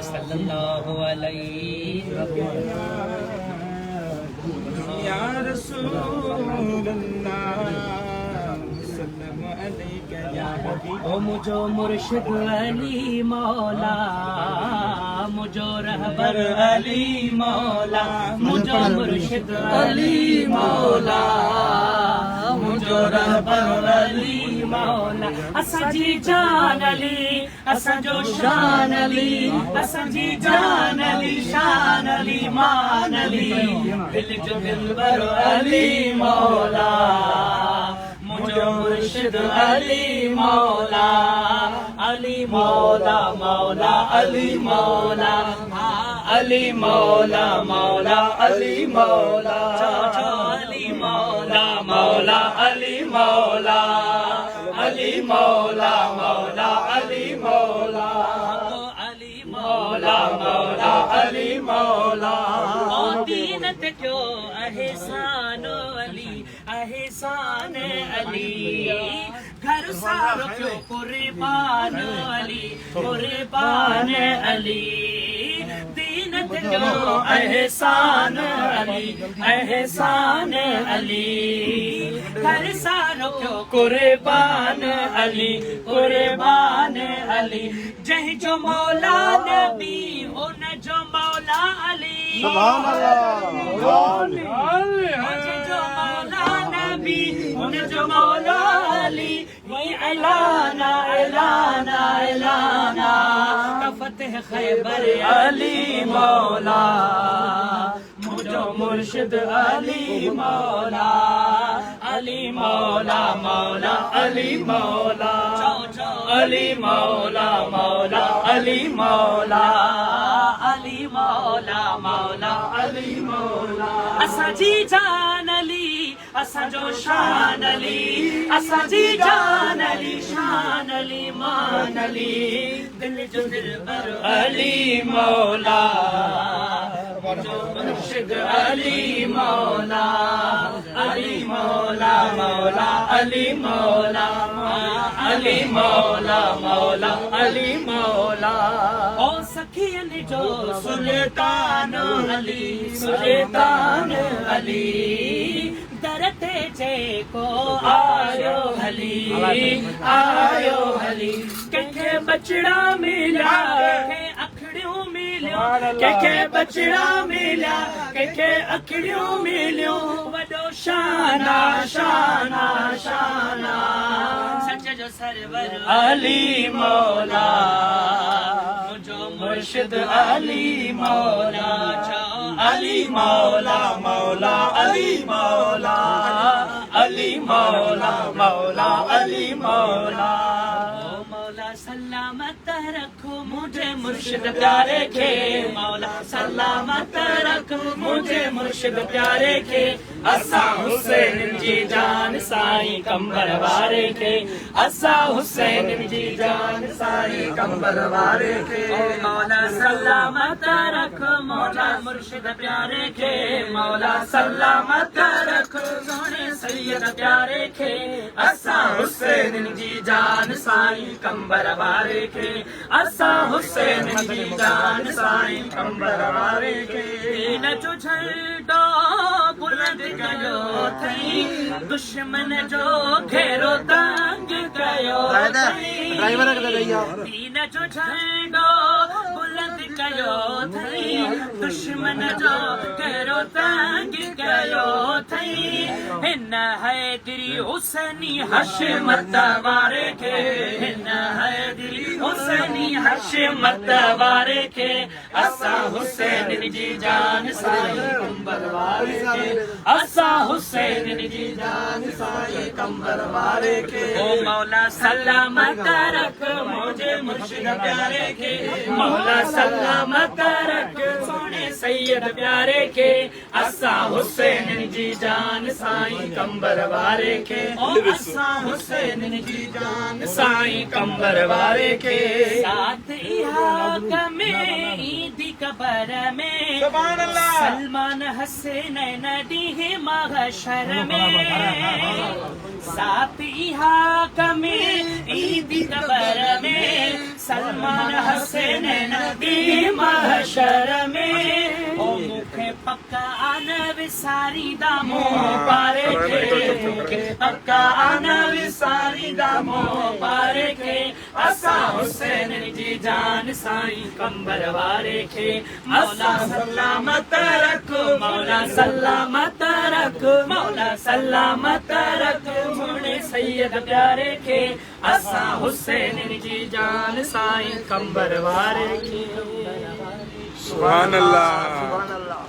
सल्लल्लाहु अलैहि या रसूलल्लाह सल्लम अलैका या हबीब। ओ मुझो मुर्शिद अली मौला, मुझो रहबर अली मौला, मुझो मुर्शिद अली मौला, मुझो रहबर अली मौला। असांजी जान अली, असांजो शान अली, असांजी जान अली, शान अली, मान अली, दिल जो दिलबर अली मौला, मुझो मुर्शिद अली मौला, अली मौला मौला अली मौला, अली मौला मौला अली मौला, अली मौला मौला अली मौला, अली मौला मौला अली मौला, अली मौला मौला अली मौला। ओ दीनत क्यों एहसानो अली, एहसान अली, घर सारो क्यों कुर्बान अली, कुर्बान अली, दीनत क्यों एहसान अली, एहसान अली, घर सारो क्यों कुर्बान अली, कुर्बान अली। जह जो मौला नबी उन जो मौला अली, सुभान अल्लाह। जो मौला नबी उन जो मौला अली, वही ऐलाना ऐलाना ऐलाना का फतेह खैबर अली मौला, मुझो मुर्शिद अली मौला, अली मौला मौला अली मौला, अली मौला मौला अली मौला, अली मौला मौला अली मौला। असांजी जान अली, असांजो शान अली, असांजी जान अली, शान अली, मान अली, दिल जो दिलबर अली मौला, मुझो मुर्शिद अली मौला, अली मौला मौला अली मौला, अली मौला मौला अली मौला। ओ सखियन जो सुल्तान अली, सुल्तान अली, दरते जे को आयो हली, आयो हली, कंखे बचड़ा मिला, कंखे अखड़ियों मिलियो, कंखे बचड़ा मिला, कंखे अखड़ियों मिलियो, वडो शाना शाना शाना, सच जो सरवर अली मौला, मुझो मुर्शिद अली मौला, अली मौला मौला अली मौला, अली मौला मौला अली मौला। ओ मौला सलामत रखो मुझे मुर्शिद प्यारे के, मौला सलामत रखो मुझे मुर्शिद प्यारे के, असा हुसैन जी जान साईं कंबर वारे के, असा हुसैन जी जान साईं कंबर वारे के। ओ मौला सलामत रखो मौला मुर्शिद प्यारे के, मौला सलामत रखो सोने सैयद प्यारे के, असा हुसैन जी जान साईं कंबर वारे के, असा हुसैन जी जान साईं कंबर वारे के। न जो झंडो बुलंद कयो थई, दुश्मन जो घेरो तंग कयो थई, न जो झंडो बुलंद कयो थई, दुश्मन जो घेरो तंग कयो थई, हिन हैदरी हुसैनी हशमत वारे के, हिन हैदरी हुसैनी हशमत वारे के, असा हुसैन जी जान साईं कंबर वारे के, असा हुसैन जी जान साईं कंबर वारे के। ओ मौला सलामत रख मुझे मुर्शिद प्यारे के, मौला सलामत रख सोने सैयद प्यारे के, असा हुसैन जी जान साईं कंबर वारे के, असा हुसैन जी जान साईं कंबर वारे के। साथ इहाक में ईदी कबर में सलमान हसनैन दी महशर में, साथ इहाक में ईदी कबर में सलमान हसन नबी महशर में ओ मुखे पक्का आना विसारी दामो पारे के पक्का आना विसारी दामो पारे के असा हुसैन जी जान साईं कंबर वारे के मौला सलामत रख मौला सलामत रख मौला सलामत रख मुने सैयद प्यारे के असा हुसैन जी जान साईं कंबर वारे के सुभान अल्लाह।